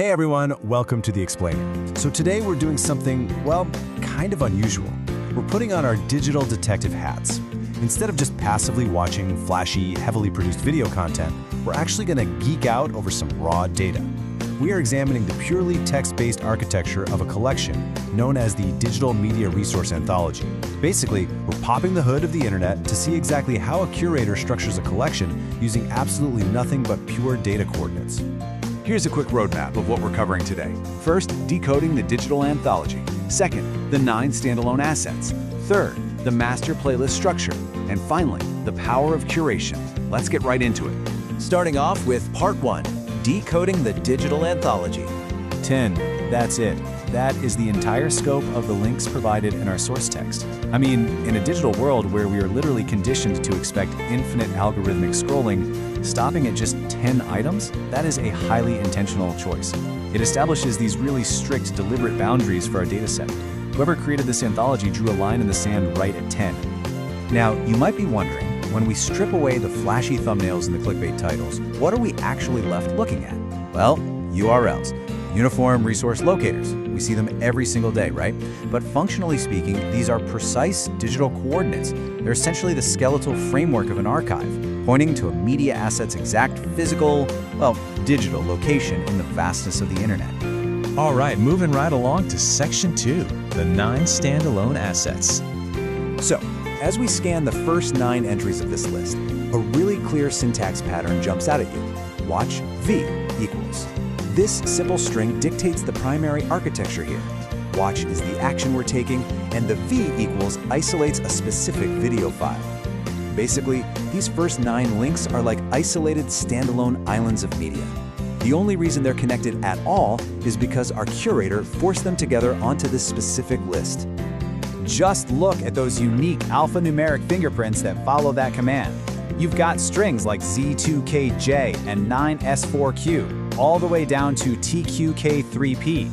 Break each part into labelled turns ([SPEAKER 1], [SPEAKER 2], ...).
[SPEAKER 1] Hey everyone, welcome to The Explainer. So today we're doing something, well, kind of unusual. We're putting on our digital detective hats. Instead of just passively watching flashy, heavily produced video content, we're actually going to geek out over some raw data. We are examining the purely text-based architecture of a collection known as the Digital Media Resource Anthology. Basically, we're popping the hood of the internet to see exactly how a curator structures a collection using absolutely nothing but pure data coordinates.
[SPEAKER 2] Here's a quick roadmap of what we're covering today. First, decoding the digital anthology. Second, the 9 standalone assets. Third, the master playlist structure. And finally, the power of curation. Let's get right into it.
[SPEAKER 3] Starting off with Part 1, Decoding the Digital Anthology.
[SPEAKER 1] 10. That's it. That is the entire scope of the links provided in our source text. I mean, in a digital world where we are literally conditioned to expect infinite algorithmic scrolling, stopping at just 10 items, that is a highly intentional choice. It establishes these really strict, deliberate boundaries for our dataset. Whoever created this anthology drew a line in the sand right at 10. Now, you might be wondering, when we strip away the flashy thumbnails and the clickbait titles, what are we actually left looking at? Well, URLs. Uniform Resource Locators. We see them every single day, right? But functionally speaking, these are precise digital coordinates. They're essentially the skeletal framework of an archive, pointing to a media asset's exact physical, well, digital location in the vastness of the internet.
[SPEAKER 4] All right, moving right along to Section 2, the 9 standalone assets.
[SPEAKER 3] So, as we scan the first 9 entries of this list, a really clear syntax pattern jumps out at you. Watch V equals. This simple string dictates the primary architecture here. Watch is the action we're taking, and the V equals isolates a specific video file. Basically, these first 9 links are like isolated standalone islands of media. The only reason they're connected at all is because our curator forced them together onto this specific list.
[SPEAKER 5] Just look at those unique alphanumeric fingerprints that follow that command. You've got strings like Z2KJ and 9S4Q, all the way down to TQK3P.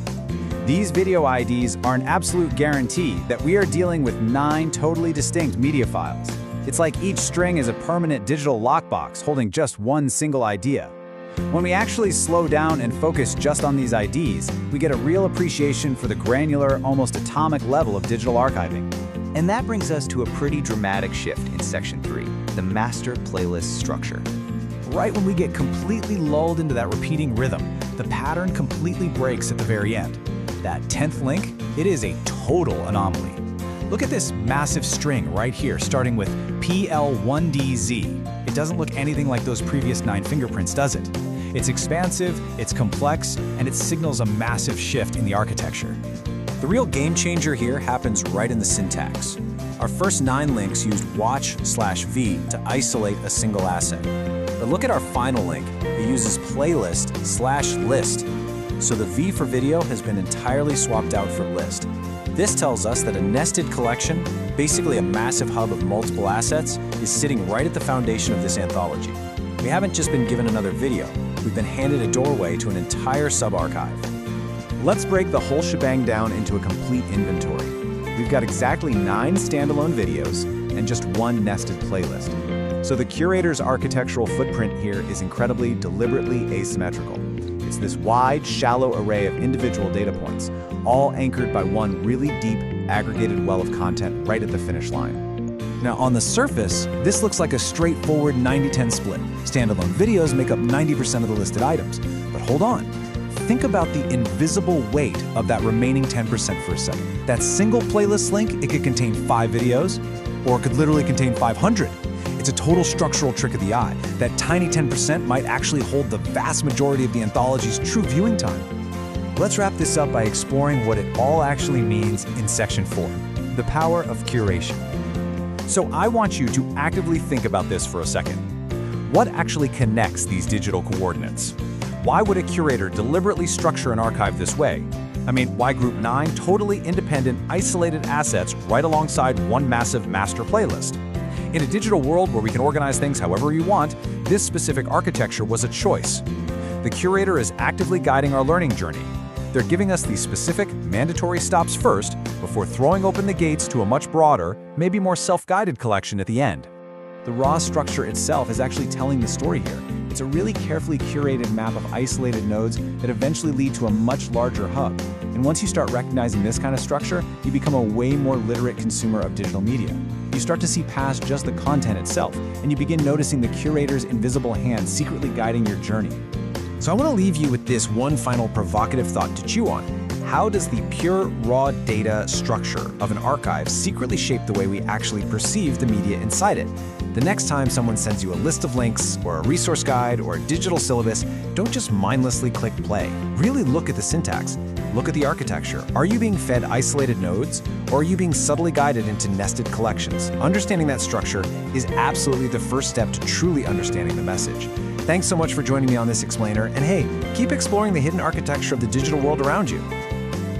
[SPEAKER 5] These video IDs are an absolute guarantee that we are dealing with 9 totally distinct media files. It's like each string is a permanent digital lockbox holding just one single idea. When we actually slow down and focus just on these IDs, we get a real appreciation for the granular, almost atomic level of digital archiving.
[SPEAKER 3] And that brings us to a pretty dramatic shift in Section 3, the master playlist structure.
[SPEAKER 5] Right when we get completely lulled into that repeating rhythm, the pattern completely breaks at the very end. That 10th link, it is a total anomaly. Look at this massive string right here, starting with PL1DZ. It doesn't look anything like those previous 9 fingerprints, does it? It's expansive, it's complex, and it signals a massive shift in the architecture. The real game changer here happens right in the syntax. Our first 9 links used watch/V to isolate a single asset. But look at our final link. It uses playlist/list. So the V for video has been entirely swapped out for list. This tells us that a nested collection, basically a massive hub of multiple assets, is sitting right at the foundation of this anthology. We haven't just been given another video, we've been handed a doorway to an entire sub-archive. Let's break the whole shebang down into a complete inventory. We've got exactly 9 standalone videos and just 1 nested playlist. So the curator's architectural footprint here is incredibly, deliberately asymmetrical. It's this wide, shallow array of individual data points, all anchored by one really deep, aggregated well of content right at the finish line. Now, on the surface, this looks like a straightforward 90-10 split. Standalone videos make up 90% of the listed items. But hold on. Think about the invisible weight of that remaining 10% for a second. That single playlist link, it could contain 5 videos, or it could literally contain 500. It's a total structural trick of the eye. That tiny 10% might actually hold the vast majority of the anthology's true viewing time. Let's wrap this up by exploring what it all actually means in Section 4, the power of curation. So I want you to actively think about this for a second. What actually connects these digital coordinates? Why would a curator deliberately structure an archive this way? I mean, why group 9 totally independent, isolated assets right alongside one massive master playlist? In a digital world where we can organize things however we want, this specific architecture was a choice. The curator is actively guiding our learning journey. They're giving us these specific, mandatory stops first before throwing open the gates to a much broader, maybe more self-guided collection at the end. The raw structure itself is actually telling the story here.
[SPEAKER 1] It's a really carefully curated map of isolated nodes that eventually lead to a much larger hub. And once you start recognizing this kind of structure, you become a way more literate consumer of digital media. You start to see past just the content itself, and you begin noticing the curator's invisible hand secretly guiding your journey.
[SPEAKER 5] So I want to leave you with this one final provocative thought to chew on. How does the pure raw data structure of an archive secretly shape the way we actually perceive the media inside it? The next time someone sends you a list of links, or a resource guide, or a digital syllabus, don't just mindlessly click play. Really look at the syntax. Look at the architecture. Are you being fed isolated nodes, or are you being subtly guided into nested collections? Understanding that structure is absolutely the first step to truly understanding the message. Thanks so much for joining me on this explainer, and hey, keep exploring the hidden architecture of the digital world around you.